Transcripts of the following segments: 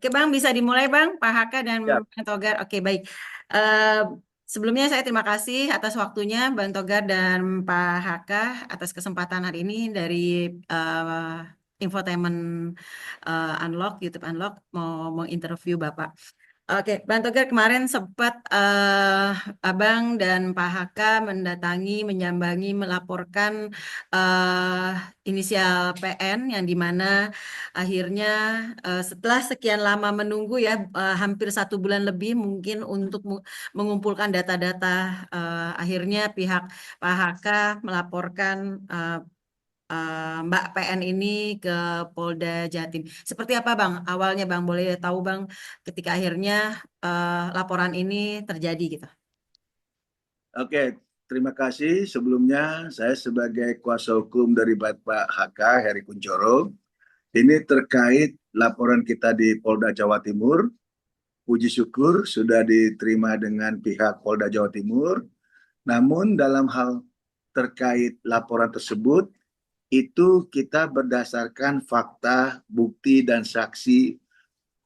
Oke Bang, bisa dimulai Bang, Pak Haka dan Ya, Bang Togar. Oke baik. Eh, Sebelumnya saya terima kasih atas waktunya Bang Togar dan Pak Haka atas kesempatan hari ini dari Infotainment Unlock, YouTube Unlock mau menginterview Bapak. Oke, Bang Togar kemarin sempat Abang dan Pak Haka mendatangi, menyambangi, melaporkan eh, inisial PN yang dimana akhirnya setelah sekian lama menunggu ya, hampir 1 bulan lebih mungkin untuk mengumpulkan data-data, akhirnya pihak Pak Haka melaporkan eh, Mbak PN ini ke Polda Jatim. Seperti apa Bang? Awalnya Bang boleh tahu Bang ketika akhirnya laporan ini terjadi gitu. oke. Terima kasih. Sebelumnya saya sebagai kuasa hukum dari Bapak HK Heri Kunchoro, ini terkait laporan kita di Polda Jawa Timur. Puji syukur sudah diterima dengan pihak Polda Jawa Timur. Namun dalam hal terkait laporan tersebut, itu kita berdasarkan fakta, bukti, dan saksi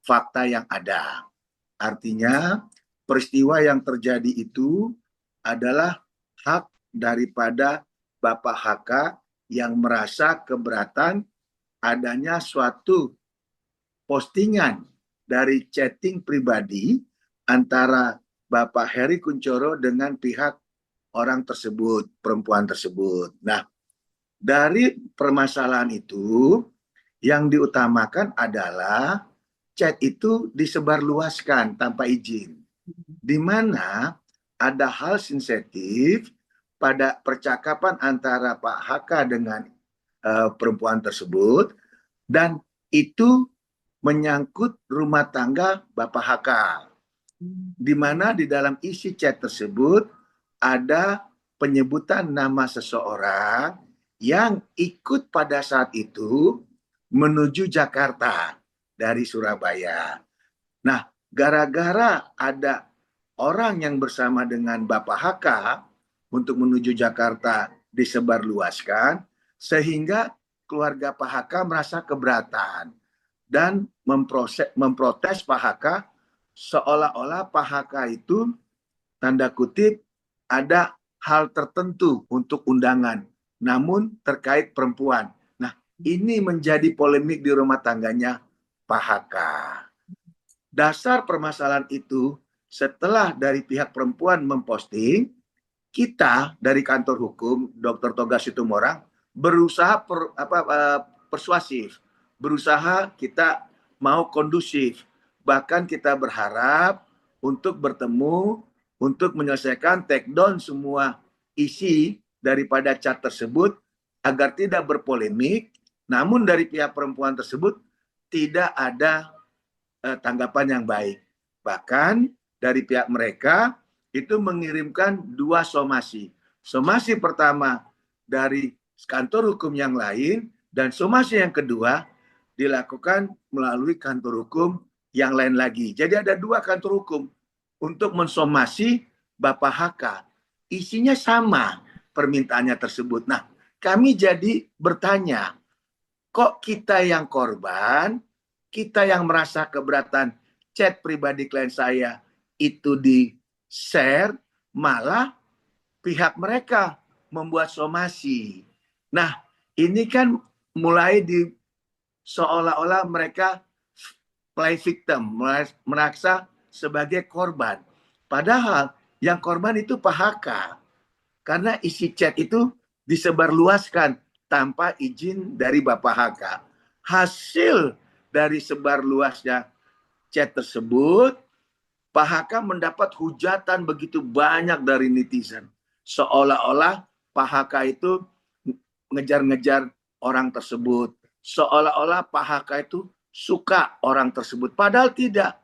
fakta yang ada. Artinya peristiwa yang terjadi itu adalah hak daripada Bapak HK yang merasa keberatan adanya suatu postingan dari chatting pribadi antara Bapak Heri Kunchoro dengan pihak orang tersebut, perempuan tersebut. Nah, dari permasalahan itu yang diutamakan adalah chat itu disebarluaskan tanpa izin, di mana ada hal sensitif pada percakapan antara Pak HK dengan perempuan tersebut, dan itu menyangkut rumah tangga Bapak HK, di mana di dalam isi chat tersebut ada penyebutan nama seseorang yang ikut pada saat itu menuju Jakarta dari Surabaya. Nah, gara-gara ada orang yang bersama dengan Bapak HK untuk menuju Jakarta disebarluaskan, sehingga keluarga Pak HK merasa keberatan dan memprotes Pak HK, seolah-olah Pak HK itu tanda kutip ada hal tertentu untuk undangan, namun terkait perempuan. Nah, ini menjadi polemik di rumah tangganya Pak HK. Dasar permasalahan itu, setelah dari pihak perempuan memposting, kita dari kantor hukum Dr. Toga Situmorang berusaha persuasif, berusaha kita mau kondusif. Bahkan kita berharap untuk bertemu, untuk menyelesaikan take down semua isi daripada chat tersebut agar tidak berpolemik. Namun dari pihak perempuan tersebut tidak ada tanggapan yang baik. Bahkan dari pihak mereka itu mengirimkan 2 somasi. Somasi pertama dari kantor hukum yang lain, dan somasi yang kedua dilakukan melalui kantor hukum yang lain lagi. Jadi ada 2 kantor hukum untuk mensomasi Bapak HK. Isinya sama permintaannya tersebut. Nah, kami jadi bertanya, kok kita yang korban, kita yang merasa keberatan chat pribadi klien saya itu di-share, malah pihak mereka membuat somasi. Nah, ini kan mulai di seolah-olah mereka play victim, merasa sebagai korban. Padahal yang korban itu Pak HK, karena isi chat itu disebarluaskan tanpa izin dari Bapak HK. Hasil dari sebarluasnya chat tersebut, Pak HK mendapat hujatan begitu banyak dari netizen. Seolah-olah Pak HK itu ngejar-ngejar orang tersebut. Seolah-olah Pak HK itu suka orang tersebut. Padahal tidak.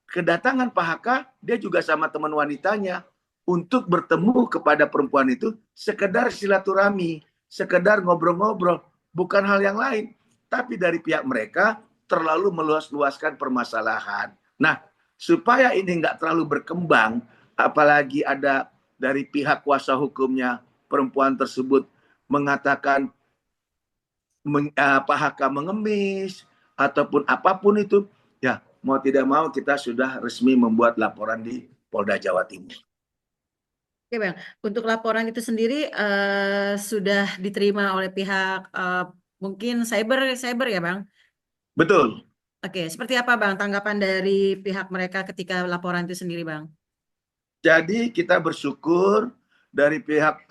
Kedatangan Pak HK, dia juga sama teman wanitanya untuk bertemu kepada perempuan itu sekedar silaturahmi, sekedar ngobrol-ngobrol, bukan hal yang lain. Tapi dari pihak mereka terlalu meluas-luaskan permasalahan. Nah, supaya ini nggak terlalu berkembang, apalagi ada dari pihak kuasa hukumnya perempuan tersebut mengatakan Pak HK mengemis ataupun apapun itu, ya mau tidak mau kita sudah resmi membuat laporan di Polda Jawa Timur. Oke Bang, untuk laporan itu sendiri sudah diterima oleh pihak mungkin cyber ya Bang? Betul. Oke, seperti apa Bang tanggapan dari pihak mereka ketika laporan itu sendiri Bang? Jadi kita bersyukur dari pihak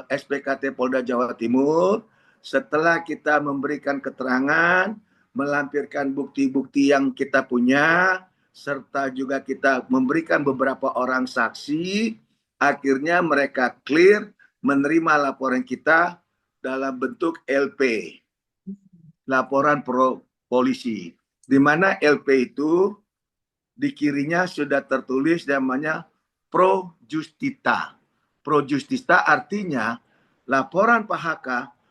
SPKT Polda Jawa Timur setelah kita memberikan keterangan, melampirkan bukti-bukti yang kita punya, serta juga kita memberikan beberapa orang saksi, akhirnya mereka clear menerima laporan kita dalam bentuk LP, laporan pro polisi, di mana LP itu di kirinya sudah tertulis namanya Pro Justita. Pro Justita artinya laporan Pak HK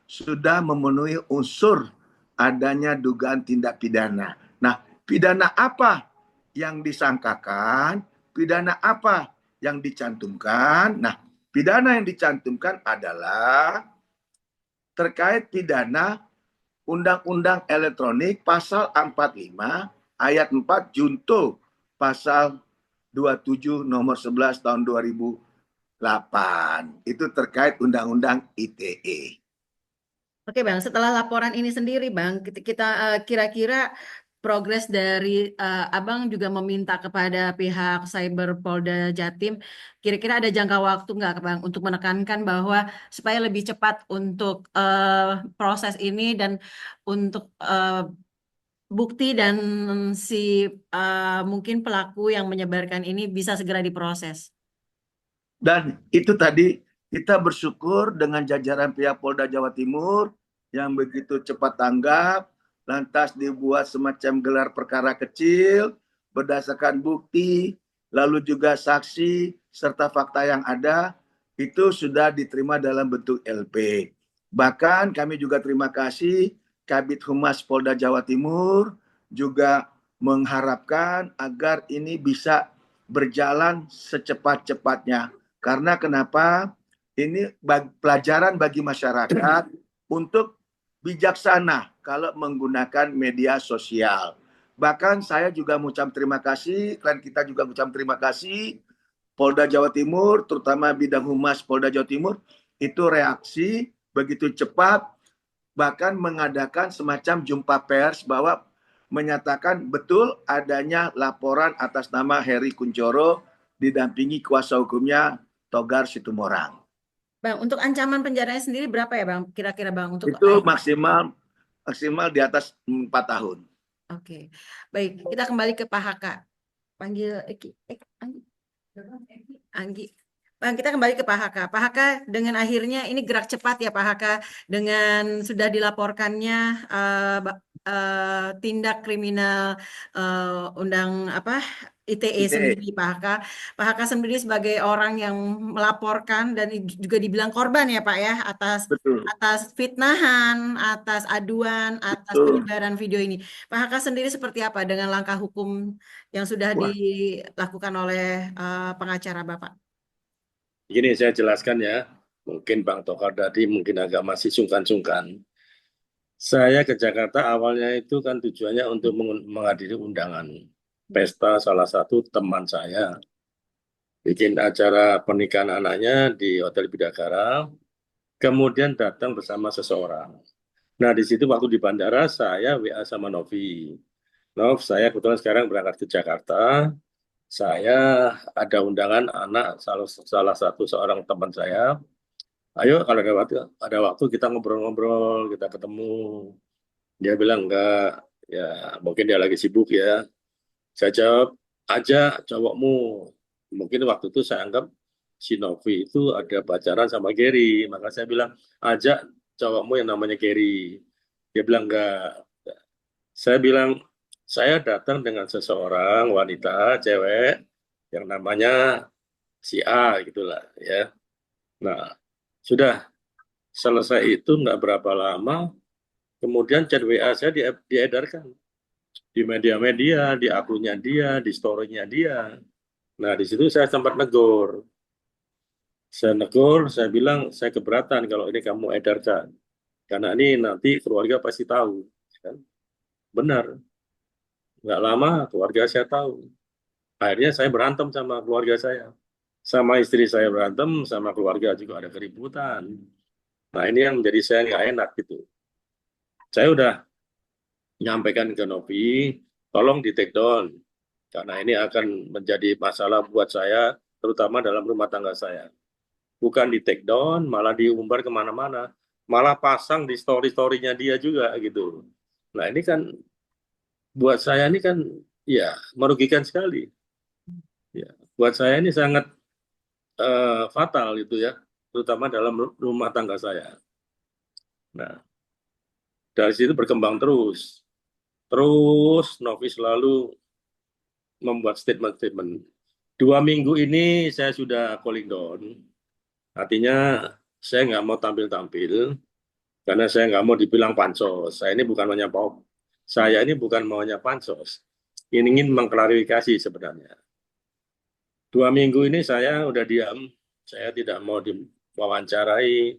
sudah memenuhi unsur adanya dugaan tindak pidana. Nah, pidana apa yang disangkakan? Pidana apa yang dicantumkan? Nah, pidana yang dicantumkan adalah terkait pidana Undang-Undang Elektronik pasal 45 ayat 4 junto pasal 27 nomor 11 tahun 2008. Itu terkait Undang-Undang ITE. Oke Bang, setelah laporan ini sendiri Bang, kita kira-kira progres dari Abang juga meminta kepada pihak Cyber Polda Jatim, kira-kira ada jangka waktu nggak Bang untuk menekankan bahwa supaya lebih cepat untuk proses ini dan untuk bukti dan si mungkin pelaku yang menyebarkan ini bisa segera diproses. Dan itu tadi kita bersyukur dengan jajaran pihak Polda Jawa Timur yang begitu cepat tanggap, lantas dibuat semacam gelar perkara kecil berdasarkan bukti, lalu juga saksi serta fakta yang ada itu sudah diterima dalam bentuk LP. Bahkan kami juga terima kasih Kabid Humas Polda Jawa Timur juga mengharapkan agar ini bisa berjalan secepat-cepatnya. Karena kenapa? Ini pelajaran bagi masyarakat untuk bijaksana kalau menggunakan media sosial. Bahkan saya juga mengucap terima kasih, klien kita juga mengucap terima kasih Polda Jawa Timur, terutama bidang humas Polda Jawa Timur, itu reaksi begitu cepat, bahkan mengadakan semacam jumpa pers bahwa menyatakan betul adanya laporan atas nama Heri Kunchoro didampingi kuasa hukumnya Togar Situmorang. Bang, untuk ancaman penjaranya sendiri berapa ya Bang? Kira-kira Bang untuk Itu maksimal di atas 4 tahun. Oke, baik. Kita kembali ke Pak Haka. Panggil Anggi. Anggi. Bang, kita kembali ke Pak Haka. Pak Haka, dengan akhirnya ini gerak cepat ya Pak Haka, dengan sudah dilaporkannya tindak kriminal undang apa ITE ITE. sendiri Pak Haka. Pak Haka sendiri sebagai orang yang melaporkan dan juga dibilang korban ya Pak ya Betul. atas fitnahan, atas aduan, atas Betul. penyebaran video ini. Pak Haka sendiri seperti apa dengan langkah hukum yang sudah Wah, dilakukan oleh pengacara Bapak? Gini saya jelaskan ya, mungkin Bang Tokar tadi mungkin agak masih sungkan-sungkan. Saya ke Jakarta awalnya itu kan tujuannya untuk menghadiri undangan pesta salah satu teman saya. Bikin acara pernikahan anaknya di Hotel Bidakara, kemudian datang bersama seseorang. Nah di situ waktu di bandara saya WA sama Novi. Nov, saya kebetulan sekarang berangkat ke Jakarta. Saya ada undangan anak salah satu seorang teman saya. Ayo kalau ada waktu kita ngobrol-ngobrol, kita ketemu. Dia bilang enggak, ya mungkin dia lagi sibuk ya. Saya jawab, aja cowokmu. Mungkin waktu itu saya anggap si Novi itu ada pacaran sama Gary. Maka saya bilang, ajak cowokmu yang namanya Gary. Dia bilang enggak. Saya bilang, saya datang dengan seseorang wanita, cewek, yang namanya si A gitulah ya. Nah, sudah selesai itu nggak berapa lama, kemudian chat WA saya diedarkan di media-media, di akunnya dia, di story-nya dia. Nah, di situ saya sempat negur. Saya negur, saya bilang saya keberatan kalau ini kamu edarkan. Karena ini nanti keluarga pasti tahu. Kan? Benar. Nggak lama keluarga saya tahu. Akhirnya saya berantem sama keluarga saya. Sama istri saya berantem, sama keluarga juga ada keributan. Nah ini yang menjadi saya nggak enak gitu. Saya udah nyampaikan ke Novi, tolong di take down. Karena ini akan menjadi masalah buat saya, terutama dalam rumah tangga saya. Bukan di take down, malah diumbar kemana-mana. Malah pasang di story-storynya dia juga gitu. Nah ini kan, buat saya ini kan, ya merugikan sekali. Ya, buat saya ini sangat fatal gitu ya, terutama dalam rumah tangga saya. Nah, dari situ berkembang terus. Terus Novi selalu membuat statement-statement. 2 minggu ini saya sudah calling down. Artinya saya nggak mau tampil-tampil karena saya nggak mau dibilang pansos. Saya ini bukan maunya pansos. Ini ingin mengklarifikasi sebenarnya. 2 minggu ini saya udah diam. Saya tidak mau diwawancarai.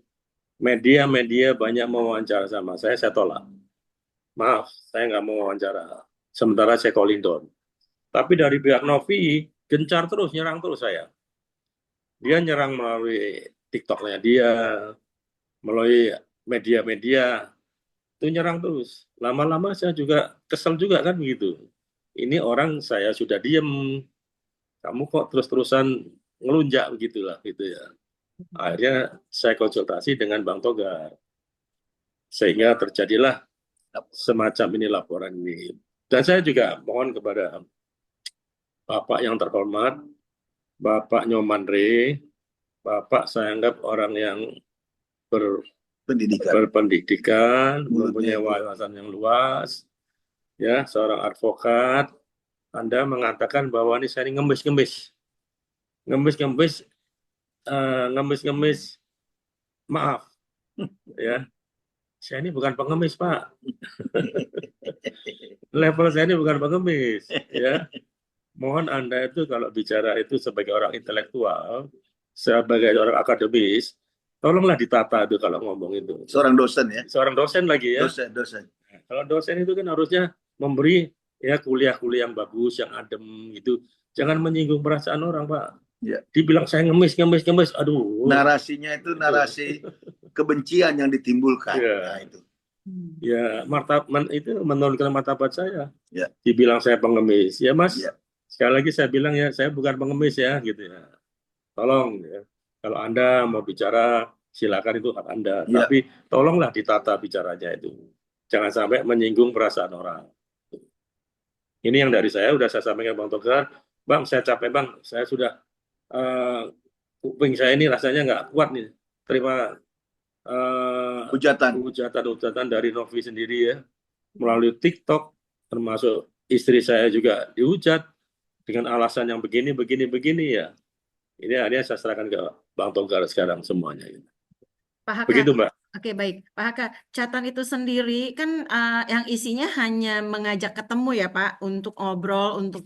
Media-media banyak mewawancara sama saya tolak. Maaf, saya nggak mau wawancara. Sementara saya calling down. Tapi dari pihak Novi, gencar terus, nyerang terus saya. Dia nyerang melalui TikTok-nya dia, melalui media-media, itu nyerang terus. Lama-lama saya juga kesel juga kan begitu. Ini orang saya sudah diem, kamu kok terus-terusan ngelunjak begitulah gitu ya. Akhirnya saya konsultasi dengan Bang Togar. Sehingga terjadilah semacam ini laporan ini. Dan saya juga mohon kepada Bapak yang terhormat, Bapak Nyoman, Bapak saya anggap orang yang Pendidikan. berpendidikan, Mulutnya mempunyai itu. wawasan yang luas, ya seorang advokat. Anda mengatakan bahwa ini saya ini ngemis-ngemis, ngemis-ngemis, maaf, ya. Saya ini bukan pengemis, Pak. Level saya ini bukan pengemis, ya. Mohon Anda itu kalau bicara itu sebagai orang intelektual, sebagai orang akademis, tolonglah ditata itu kalau ngomong itu. Seorang dosen ya. Seorang dosen lagi ya. Dosen. Kalau dosen itu kan harusnya memberi ya kuliah-kuliah yang bagus, yang adem gitu. Jangan menyinggung perasaan orang, Pak. Ya. Dibilang saya ngemis, aduh. Narasinya itu narasi kebencian yang ditimbulkan. Ya. Nah, itu. Ya, itu menurunkan martabat saya. Ya. Dibilang saya pengemis. Ya, Mas. Ya. Sekali lagi saya bilang ya, saya bukan pengemis ya, gitu ya. Tolong ya. Kalau Anda mau bicara, silakan itu hak Anda. Ya. Tapi tolonglah ditata bicaranya itu. Jangan sampai menyinggung perasaan orang. Ini yang dari saya, udah saya sampaikan Bang Togar. Bang, saya capek Bang. Saya sudah, kuping saya ini rasanya nggak kuat nih. Terima hujatan dari Novi sendiri ya. Melalui TikTok, termasuk istri saya juga dihujat dengan alasan yang begini ya. Ini akhirnya saya serahkan ke Bang Togar sekarang semuanya. Pak Haka, Begitu Mbak. oke baik. Pak Haka, catatan itu sendiri kan yang isinya hanya mengajak ketemu ya Pak, untuk ngobrol, untuk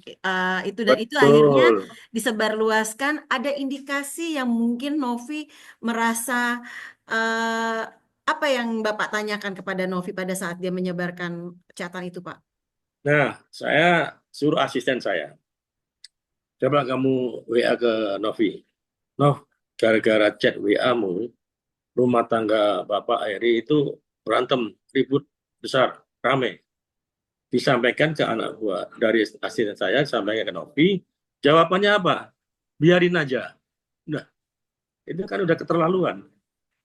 itu, dan itu akhirnya Betul. disebarluaskan. Ada indikasi yang mungkin Novi merasa apa yang Bapak tanyakan kepada Novi pada saat dia menyebarkan catatan itu Pak? Nah, saya suruh asisten saya, coba kamu WA ke Novi. Nov, gara-gara chat WA-mu, rumah tangga Bapak Eri itu berantem, ribut besar, rame. Disampaikan ke anak buah dari asisten saya, sampaikan ke Novi. Jawabannya apa? Biarin aja. Nah, itu kan udah keterlaluan.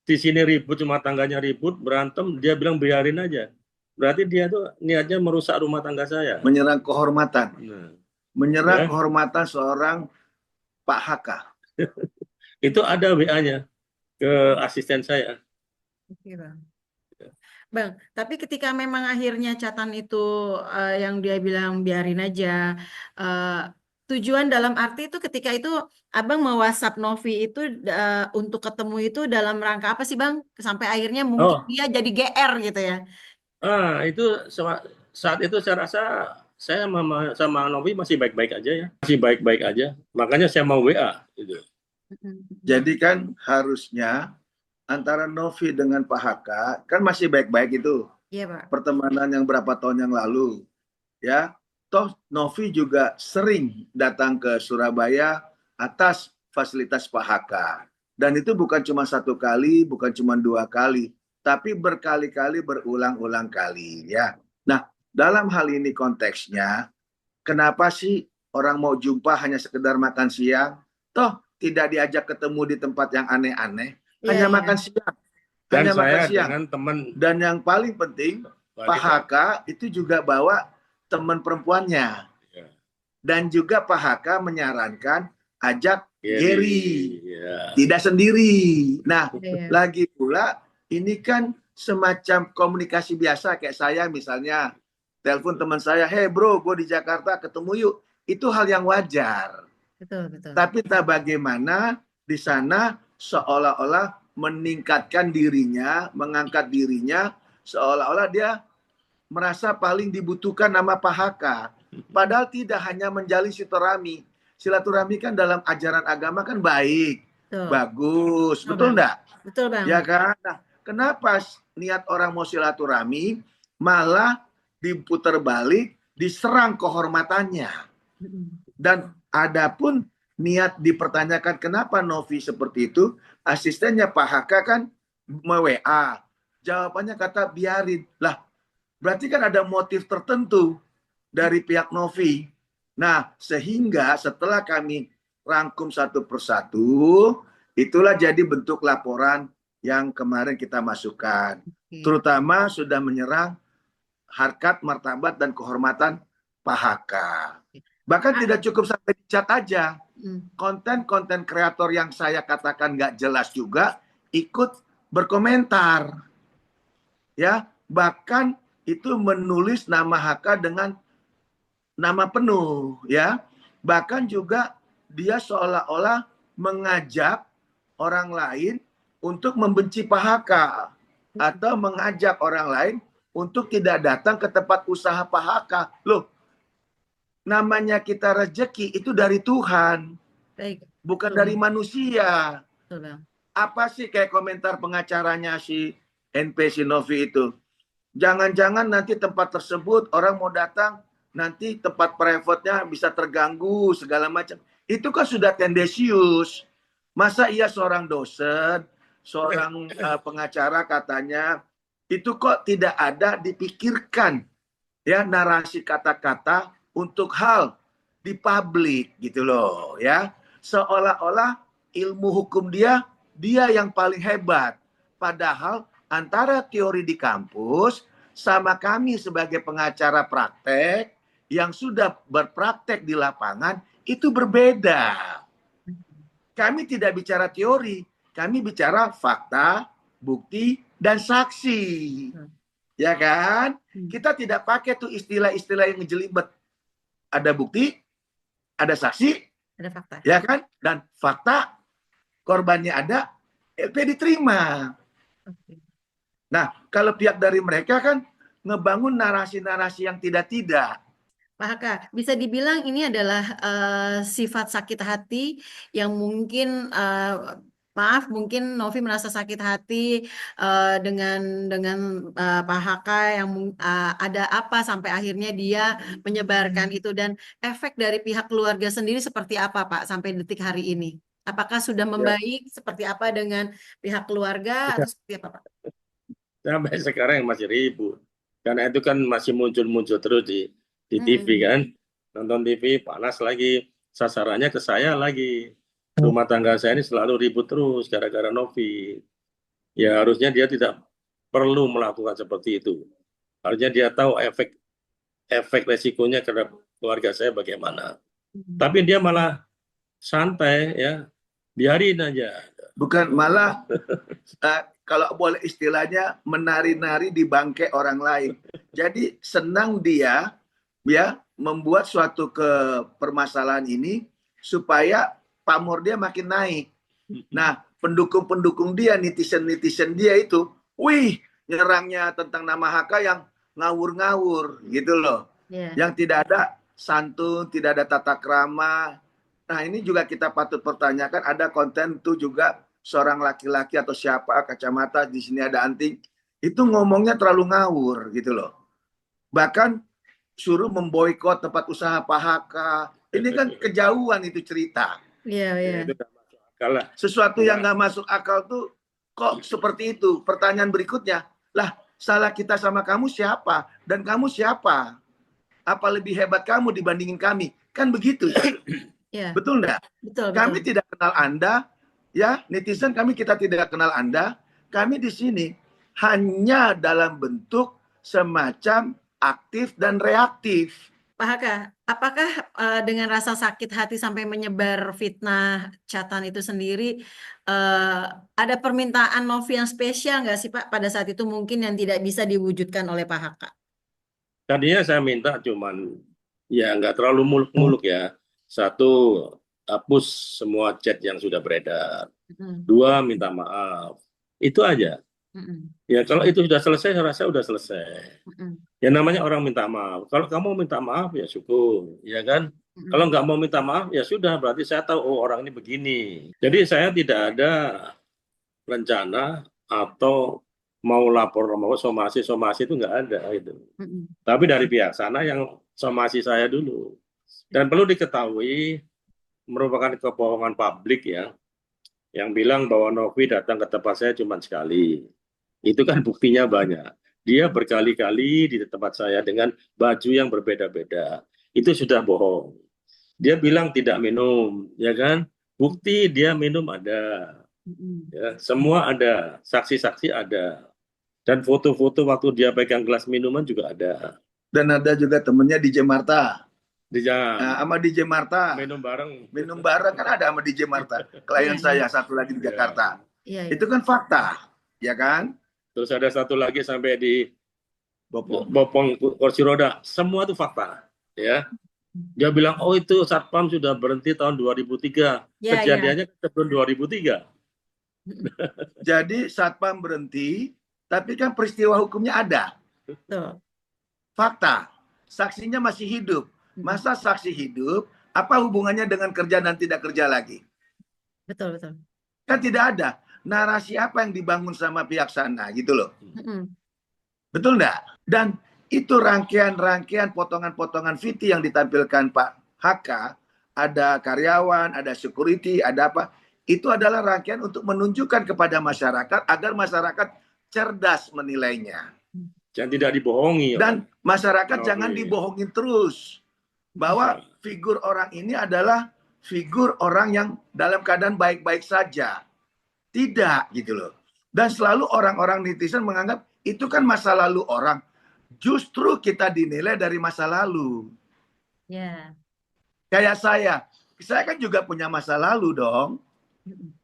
Di sini ribut, rumah tangganya ribut, berantem, dia bilang biarin aja. Berarti dia tuh niatnya merusak rumah tangga saya. Menyerang kehormatan. Nah, menyerang ya. Kehormatan seorang Pak Haka. Itu ada WA-nya ke asisten saya. Oke, Bang, tapi ketika memang akhirnya catatan itu yang dia bilang biarin aja, tujuan dalam arti itu ketika itu Abang mau WhatsApp Novi itu untuk ketemu itu dalam rangka apa sih Bang? Sampai akhirnya mungkin dia jadi GR gitu ya. Itu saat itu saya rasa saya sama Novi masih baik-baik aja ya. Masih baik-baik aja. Makanya saya mau WA gitu. Jadi kan harusnya antara Novi dengan Pak Haka kan masih baik-baik itu. Iya, Pak. Pertemanan yang berapa tahun yang lalu. Ya. toh Novi juga sering datang ke Surabaya atas fasilitas Pak Haka. Dan itu bukan cuma satu kali, bukan cuma dua kali, tapi berkali-kali, berulang-ulang kali ya. Nah, dalam hal ini konteksnya, kenapa sih orang mau jumpa hanya sekedar makan siang? Toh tidak diajak ketemu di tempat yang aneh-aneh, Iya, hanya iya. makan siang, Dan hanya makan saya siang. dengan teman Dan yang paling penting, Pak wanita. Haka itu juga bawa teman perempuannya. Ya. Dan juga Pak Haka menyarankan ajak Gary, Ya. tidak sendiri. Nah, Iya. lagi pula ini kan semacam komunikasi biasa kayak saya misalnya telepon teman saya, "Hey bro, gue di Jakarta, ketemu yuk." Itu hal yang wajar. Betul, betul. Tapi tak bagaimana di sana seolah-olah meningkatkan dirinya, mengangkat dirinya, seolah-olah dia merasa paling dibutuhkan nama Pak Haka. Padahal tidak hanya menjalin silaturahmi. Silaturahmi kan dalam ajaran agama kan baik, Betul. bagus, Betul, betul Bang. enggak? Betul, Bang. Ya kan? Nah, kenapa niat orang mau silaturahmi malah diputar balik, diserang kehormatannya? Dan adapun niat dipertanyakan kenapa Novi seperti itu, asistennya Pak Haka kan WA. Jawabannya kata biarin. Lah, berarti kan ada motif tertentu dari pihak Novi. Nah, sehingga setelah kami rangkum satu persatu, itulah jadi bentuk laporan yang kemarin kita masukkan. Terutama sudah menyerang harkat, martabat, dan kehormatan Pak Haka. Bahkan tidak cukup sampai di chat aja. Konten-konten kreator yang saya katakan nggak jelas juga ikut berkomentar. Ya, bahkan itu menulis nama Haka dengan nama penuh, ya. Bahkan juga dia seolah-olah mengajak orang lain untuk membenci Pak Haka atau mengajak orang lain untuk tidak datang ke tempat usaha Pak Haka. Loh, namanya kita rezeki itu dari Tuhan, bukan dari manusia. Apa sih kayak komentar pengacaranya si NP si Novi itu? Jangan-jangan nanti tempat tersebut orang mau datang, nanti tempat private-nya bisa terganggu segala macam. Itu kan sudah tendensius. Masa iya seorang dosen, seorang pengacara katanya, itu kok tidak ada dipikirkan ya narasi kata-kata untuk hal di publik gitu loh ya. Seolah-olah ilmu hukum dia yang paling hebat. Padahal antara teori di kampus sama kami sebagai pengacara praktek yang sudah berpraktek di lapangan itu berbeda. Kami tidak bicara teori, kami bicara fakta, bukti, dan saksi. Ya kan? Kita tidak pakai tuh istilah-istilah yang ngejelibet. Ada bukti, ada saksi, ada fakta. Ya kan? Dan fakta, korbannya ada, LP diterima. Nah, kalau pihak dari mereka kan ngebangun narasi-narasi yang tidak-tidak. Pak Haka, bisa dibilang ini adalah sifat sakit hati yang mungkin maaf, mungkin Novi merasa sakit hati dengan Pak Haka yang ada apa sampai akhirnya dia menyebarkan itu, dan efek dari pihak keluarga sendiri seperti apa Pak sampai detik hari ini? Apakah sudah membaik? Seperti apa dengan pihak keluarga atau seperti apa Pak? Sampai sekarang masih ribut. Karena itu kan masih muncul-muncul terus di TV kan. Nonton TV panas lagi. Sasarannya ke saya lagi. Rumah tangga saya ini selalu ribut terus gara-gara Novi. Ya harusnya dia tidak perlu melakukan seperti itu. Harusnya dia tahu efek resikonya terhadap keluarga saya bagaimana. Tapi dia malah santai ya. Biarin aja. Bukan, malah kalau boleh istilahnya menari-nari di bangkai orang lain. Jadi senang dia ya membuat suatu permasalahan ini supaya pamor dia makin naik. Nah, pendukung-pendukung dia, netizen-netizen dia itu, wih, nyerangnya tentang nama Haka yang ngawur-ngawur gitu loh. Yang tidak ada santun, tidak ada tata krama. Nah, ini juga kita patut pertanyakan, ada konten itu juga seorang laki-laki atau siapa, kacamata, di sini ada anting, itu ngomongnya terlalu ngawur gitu loh. Bahkan suruh memboikot tempat usaha Pak Haka. Ini kan kejauhan itu cerita. Iya, iya. Ya, itu nggak masuk akal lah. Sesuatu yang Nah, nggak masuk akal tuh kok seperti itu. Pertanyaan berikutnya, lah salah kita sama kamu siapa? Dan kamu siapa? Apa lebih hebat kamu dibandingin kami? Kan begitu. Iya, Betul enggak? betul, Kami betul. tidak kenal Anda, ya netizen kita tidak kenal Anda. Kami di sini hanya dalam bentuk semacam aktif dan reaktif. Pak Haka, apakah dengan rasa sakit hati sampai menyebar fitnah chatan itu sendiri, ada permintaan Novi yang spesial nggak sih Pak pada saat itu mungkin yang tidak bisa diwujudkan oleh Pak Haka? tadinya saya minta cuman ya nggak terlalu muluk-muluk ya. Satu, hapus semua chat yang sudah beredar. Mm-mm, Dua, minta maaf. Itu aja. mm-mm, Ya kalau itu sudah selesai, saya rasa sudah selesai. mm-mm, Ya namanya orang minta maaf. Kalau kamu minta maaf ya syukur, ya kan? Kalau mm-mm. nggak mau minta maaf ya sudah, berarti saya tahu oh orang ini begini. Jadi saya tidak ada rencana atau mau lapor mau somasi itu nggak ada itu. Mm-mm. Tapi dari pihak sana yang somasi saya dulu. Dan perlu diketahui merupakan kebohongan publik ya, yang bilang bahwa Novi datang ke tempat saya cuma sekali. Itu kan buktinya banyak. Dia berkali-kali di tempat saya dengan baju yang berbeda-beda. Itu sudah bohong. Dia bilang tidak minum, ya kan? Bukti dia minum ada. Mm-mm. Ya, semua ada, saksi-saksi ada. Dan foto-foto waktu dia pegang gelas minuman juga ada. Dan ada juga temennya DJ Marta. Dia Sama DJ Marta. minum bareng. Minum bareng kan ada sama DJ Marta. Klien saya satu lagi di Ya. Jakarta. Iya, iya. Itu kan fakta. Ya kan? Terus ada satu lagi sampai di Bopong. bopong kursi roda. Semua itu fakta. Ya. Dia bilang, oh itu Satpam sudah berhenti tahun 2003. Ya, ya. Kejadiannya sebelum 2003. Mm-mm. Jadi Satpam berhenti, tapi kan peristiwa hukumnya ada. Betul. Fakta. Saksinya masih hidup. Masa saksi hidup, apa hubungannya dengan kerja dan tidak kerja lagi? Betul, betul. Kan tidak ada. Narasi apa yang dibangun sama pihak sana gitu loh. Mm-mm. Betul enggak? Dan itu rangkaian-rangkaian potongan-potongan VT yang ditampilkan Pak Haka, ada karyawan, ada security, ada apa, itu adalah rangkaian untuk menunjukkan kepada masyarakat agar masyarakat cerdas menilainya. Jangan tidak dibohongi. Dan masyarakat Novi. jangan dibohongin terus bahwa figur orang ini adalah figur orang yang dalam keadaan baik-baik saja. Tidak gitu loh. Dan selalu orang-orang netizen menganggap itu kan masa lalu orang. Justru kita dinilai dari masa lalu. Ya. Kayak saya kan juga punya masa lalu dong. Mm-mm.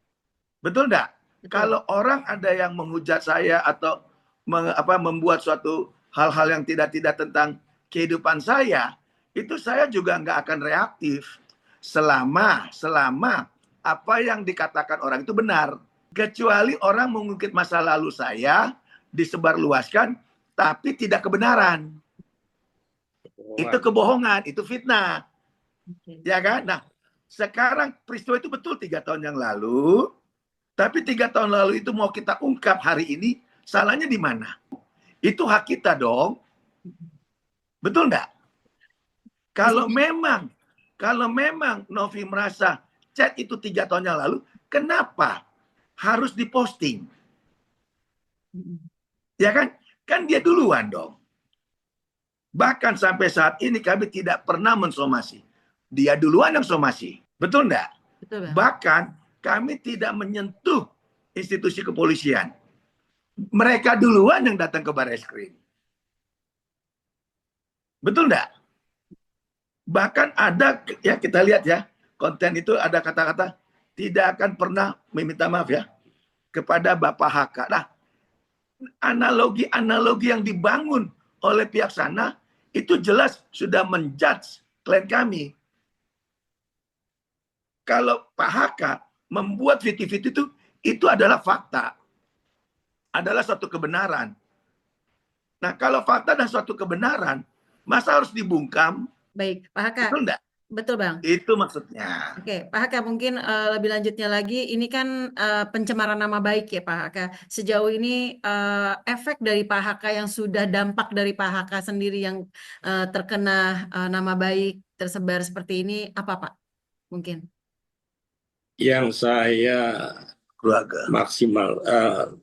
Betul enggak? Betul. Kalau orang ada yang menghujat saya atau membuat suatu hal-hal yang tidak tentang kehidupan saya, itu saya juga nggak akan reaktif selama apa yang dikatakan orang itu benar. Kecuali orang mengungkit masa lalu saya, disebarluaskan, tapi tidak kebenaran. Itu kebohongan, itu fitnah. Okay. Ya kan? Nah, sekarang peristiwa itu betul 3 tahun yang lalu, tapi 3 tahun lalu itu mau kita ungkap hari ini, salahnya di mana? Itu hak kita dong. Betul nggak? Kalau memang Novi merasa chat itu 3 tahun yang lalu, kenapa harus diposting? Ya kan? Kan dia duluan dong. Bahkan sampai saat ini kami tidak pernah mensomasi. Dia duluan yang somasi. Betul enggak? Betul, Bang. Bahkan kami tidak menyentuh institusi kepolisian. Mereka duluan yang datang ke Barreskrim. Betul enggak? Bahkan ada, ya kita lihat ya, konten itu ada kata-kata tidak akan pernah meminta maaf ya kepada Bapak Haka. Nah, analogi yang dibangun oleh pihak sana itu jelas sudah menjudge klien kami. Kalau Pak Haka membuat VT-VT itu adalah fakta, adalah suatu kebenaran. Nah, kalau fakta dan suatu kebenaran, masa harus dibungkam? Baik, Pak Haka. Betul enggak? Betul, Bang. Itu maksudnya. Oke, Pak Haka, mungkin lebih lanjutnya lagi, ini kan pencemaran nama baik ya Pak Haka. Sejauh ini efek dari Pak Haka yang sudah dampak dari Pak Haka sendiri yang terkena nama baik tersebar seperti ini, apa Pak? Mungkin. Yang saya Keluarga.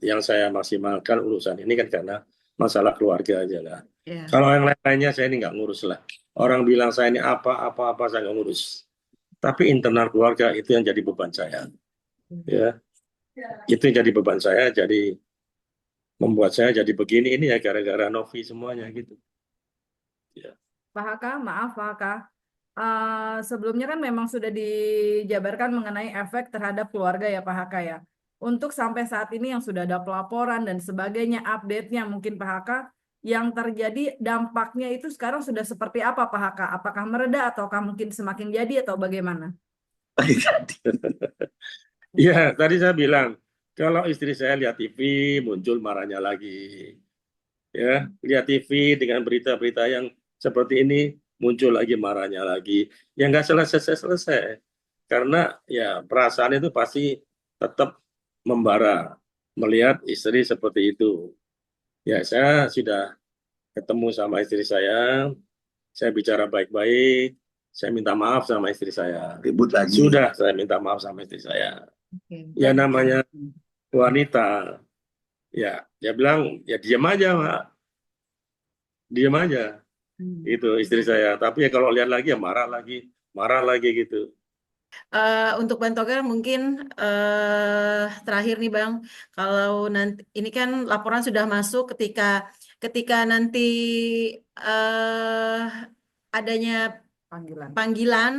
yang saya maksimalkan urusan ini kan karena masalah keluarga aja lah. Ya. Kalau yang lain-lainnya saya ini nggak ngurus lah. Orang bilang saya ini apa saya nggak ngurus. Tapi internal keluarga itu yang jadi beban saya. Ya, itu yang jadi beban saya. Jadi membuat saya jadi begini ini ya gara-gara Novi semuanya gitu. Ya. Pak Haka, maaf Pak Haka. Sebelumnya kan memang sudah dijabarkan mengenai efek terhadap keluarga ya Pak Haka ya. Untuk sampai saat ini yang sudah ada pelaporan dan sebagainya, update-nya mungkin Pak Haka, yang terjadi dampaknya itu sekarang sudah seperti apa Pak Haka? Apakah mereda ataukah mungkin semakin jadi atau bagaimana? Ya, tadi saya bilang kalau istri saya lihat TV muncul marahnya lagi. Ya, lihat TV dengan berita-berita yang seperti ini muncul lagi marahnya lagi. Yang nggak selesai-selesai. Karena ya perasaan itu pasti tetap membara melihat istri seperti itu. Ya, saya sudah ketemu sama istri saya bicara baik-baik, saya minta maaf sama istri saya. Ribut lagi. Sudah saya minta maaf sama istri saya. Oke. Ya namanya wanita, ya dia bilang ya diam aja, Mak. Diam aja. Itu istri saya. Tapi ya kalau lihat lagi ya marah lagi gitu. Untuk Bang Togar mungkin terakhir nih Bang, kalau nanti ini kan laporan sudah masuk ketika nanti adanya Panggilan. panggilan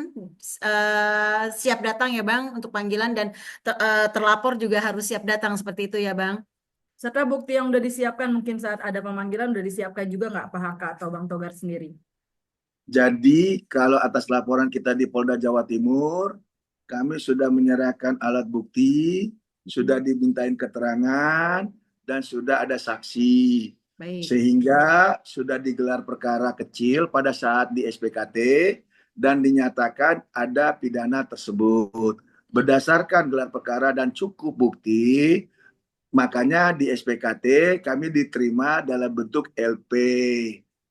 siap datang ya Bang untuk panggilan dan terlapor juga harus siap datang seperti itu ya Bang. Serta bukti yang udah disiapkan mungkin saat ada pemanggilan udah disiapkan juga nggak Pak Haka atau Bang Togar sendiri? Jadi kalau atas laporan kita di Polda Jawa Timur, kami sudah menyerahkan alat bukti, sudah dimintain keterangan, dan sudah ada saksi. Baik. Sehingga sudah digelar perkara kecil pada saat di SPKT dan dinyatakan ada pidana tersebut. Berdasarkan gelar perkara dan cukup bukti, makanya di SPKT kami diterima dalam bentuk LP.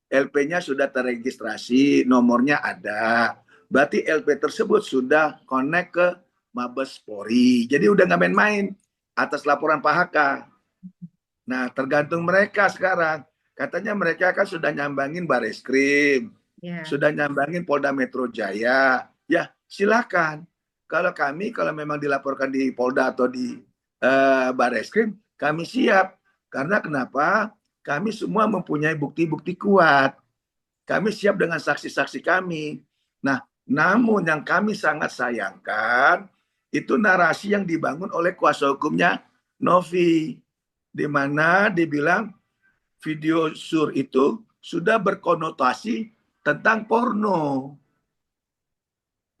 LP-nya sudah terregistrasi, nomornya ada. Berarti LP tersebut sudah connect ke Mabes Polri. Jadi udah nggak main-main atas laporan Pak Haka. Nah, tergantung mereka sekarang. Katanya mereka kan sudah nyambangin Bareskrim, sudah nyambangin Polda Metro Jaya. Ya, silakan. Kalau kami, kalau memang dilaporkan di Polda atau di Bareskrim, kami siap. Karena kenapa? Kami semua mempunyai bukti-bukti kuat. Kami siap dengan saksi-saksi kami. Nah, namun yang kami sangat sayangkan, itu narasi yang dibangun oleh kuasa hukumnya Novi. Di mana dibilang video sur itu sudah berkonotasi tentang porno.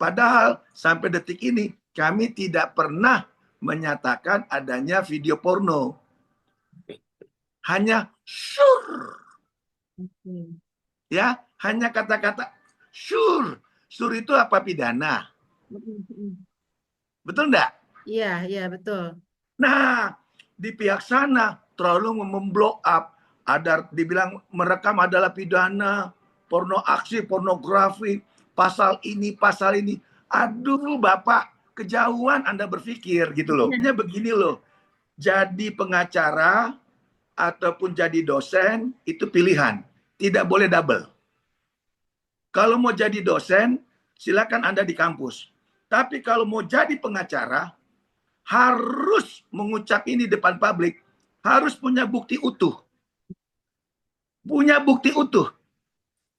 Padahal sampai detik ini kami tidak pernah menyatakan adanya video porno. Hanya sur. Ya, hanya kata-kata sur. Sur itu apa? Pidana. Betul enggak? Iya, iya betul. Nah, di pihak sana terlalu memblow up. Ada dibilang merekam adalah pidana, porno aksi, pornografi, pasal ini, pasal ini. Aduh, Bapak, kejauhan Anda berpikir gitu loh. Ini begini loh. Jadi pengacara ataupun jadi dosen itu pilihan, tidak boleh double. Kalau mau jadi dosen, silakan Anda di kampus. Tapi kalau mau jadi pengacara, harus mengucap ini depan publik, harus punya bukti utuh. Punya bukti utuh.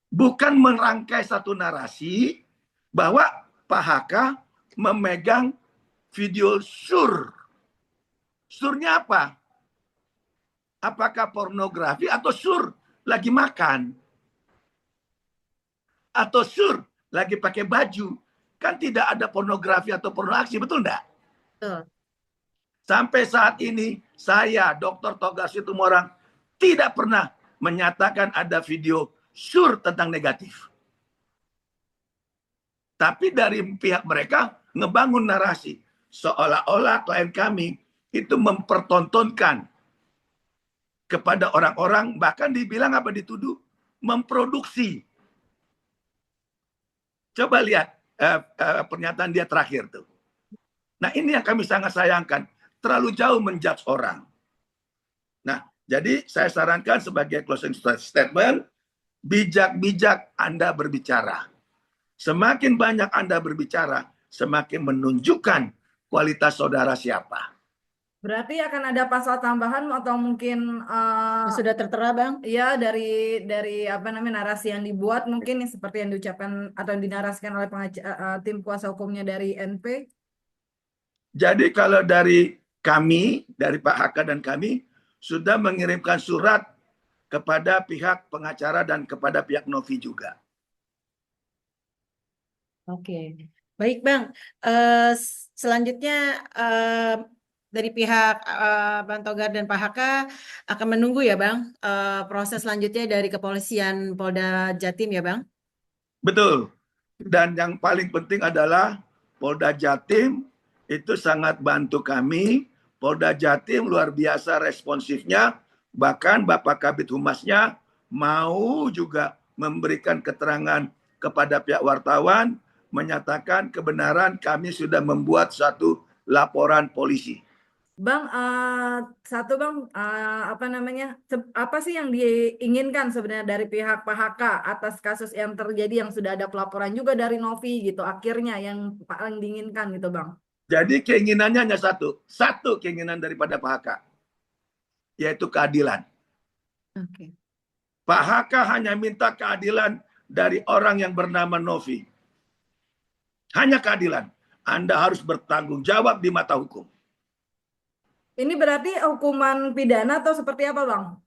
Bukan merangkai satu narasi bahwa Pak Haka memegang video sur. Surnya apa? Apakah pornografi atau sur lagi makan? Atau sur lagi pakai baju? Kan tidak ada pornografi atau porno aksi, betul enggak? Betul. Sampai saat ini saya, Dr. Togar Situmorang, tidak pernah menyatakan ada video sur tentang negatif. Tapi dari pihak mereka ngebangun narasi seolah-olah klien kami itu mempertontonkan kepada orang-orang, bahkan dibilang apa, dituduh memproduksi. Coba lihat pernyataan dia terakhir tuh. Nah, ini yang kami sangat sayangkan, terlalu jauh menjudge orang. Nah, jadi saya sarankan sebagai closing statement, bijak-bijak Anda berbicara. Semakin banyak Anda berbicara, semakin menunjukkan kualitas saudara siapa. Berarti akan ada pasal tambahan atau mungkin Sudah tertera, Bang? ya dari apa namanya narasi yang dibuat mungkin yang seperti yang diucapkan atau yang dinarasikan oleh tim kuasa hukumnya dari NP. Jadi kalau dari kami, dari Pak Haka dan kami, sudah mengirimkan surat kepada pihak pengacara dan kepada pihak Novi juga. Oke, baik Bang. Selanjutnya dari pihak Bang Togar dan Pak Haka akan menunggu ya Bang proses selanjutnya dari kepolisian Polda Jatim ya Bang. Betul. Dan yang paling penting adalah Polda Jatim itu sangat bantu kami. Polda Jatim luar biasa responsifnya. Bahkan Bapak Kabid Humasnya mau juga memberikan keterangan kepada pihak wartawan, menyatakan kebenaran kami sudah membuat satu laporan polisi. Bang, apa namanya? Apa sih yang diinginkan sebenarnya dari pihak Pak Haka atas kasus yang terjadi yang sudah ada pelaporan juga dari Novi gitu. Akhirnya yang paling diinginkan gitu, Bang. Jadi keinginannya hanya satu keinginan daripada Pak Haka, yaitu keadilan. Oke. Pak Haka hanya minta keadilan dari orang yang bernama Novi. Hanya keadilan. Anda harus bertanggung jawab di mata hukum. Ini berarti hukuman pidana atau seperti apa, Bang?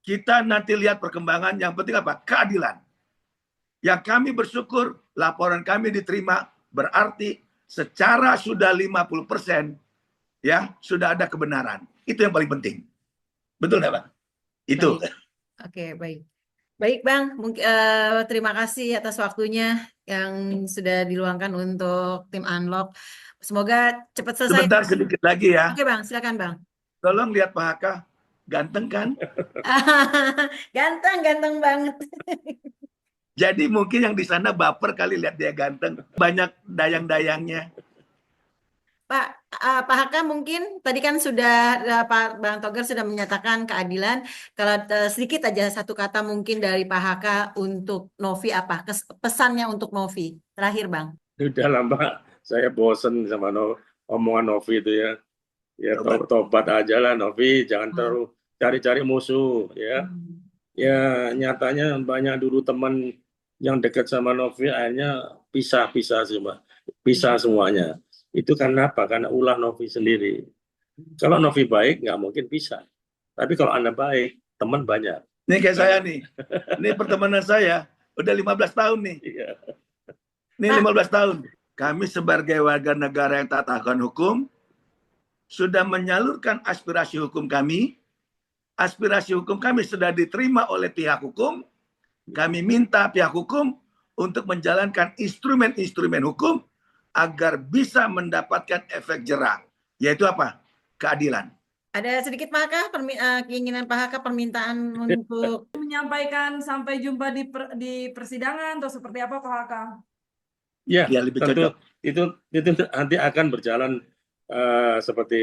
Kita nanti lihat perkembangan, yang penting apa? Keadilan. Yang kami bersyukur, laporan kami diterima, berarti secara sudah 50%, ya, sudah ada kebenaran. Itu yang paling penting. Betul nggak, Pak? Itu. Baik. Oke, baik. Baik Bang, terima kasih atas waktunya yang sudah diluangkan untuk tim Unlock. Semoga cepat selesai. Sebentar sedikit lagi ya. Oke Bang, silakan Bang. Tolong lihat Pak Haka, ganteng kan? Ganteng banget. Jadi mungkin yang di sana baper kali lihat dia ganteng. Banyak dayang-dayangnya. Pak Haka mungkin tadi kan sudah Pak Bang Togar sudah menyatakan keadilan. Kalau sedikit aja satu kata mungkin dari Pak Haka untuk Novi apa? Pesannya untuk Novi. Terakhir Bang. Udah lah Mbak, saya bosen sama omongan Novi itu ya. Ya tobat aja lah Novi, jangan terlalu cari-cari musuh ya. Ya nyatanya banyak dulu teman yang dekat sama Novi akhirnya pisah sih Mbak. Pisah semuanya. Itu karena apa? Karena ulah Novi sendiri. Kalau Novi baik nggak mungkin pisah. Tapi kalau Anda baik, teman banyak. Nih kayak saya nih. Ini pertemanan saya udah 15 tahun nih. Iya. Ini 15 tahun. Kami sebagai warga negara yang taat akan hukum sudah menyalurkan aspirasi hukum kami. Aspirasi hukum kami sudah diterima oleh pihak hukum. Kami minta pihak hukum untuk menjalankan instrumen-instrumen hukum agar bisa mendapatkan efek jera. Yaitu apa? Keadilan. Ada sedikit Pak Haka, keinginan Pak Haka permintaan untuk menyampaikan sampai jumpa di persidangan atau seperti apa Pak Haka? Ya, lebih tentu cocok. itu nanti akan berjalan seperti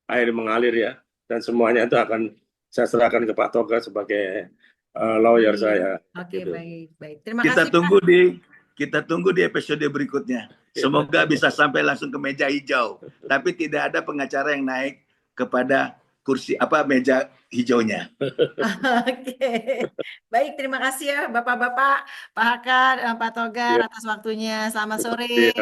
air mengalir ya, dan semuanya itu akan saya serahkan ke Pak Togar sebagai lawyer saya. Oke, gitu. baik. Terima Kita kasih tunggu Pak. kita tunggu di episode berikutnya. Semoga bisa sampai langsung ke meja hijau. Tapi tidak ada pengacara yang naik kepada kursi meja hijaunya. Oke. Baik, terima kasih ya Bapak-bapak, Pak Haka, dan Pak Togar atas waktunya. Selamat sore.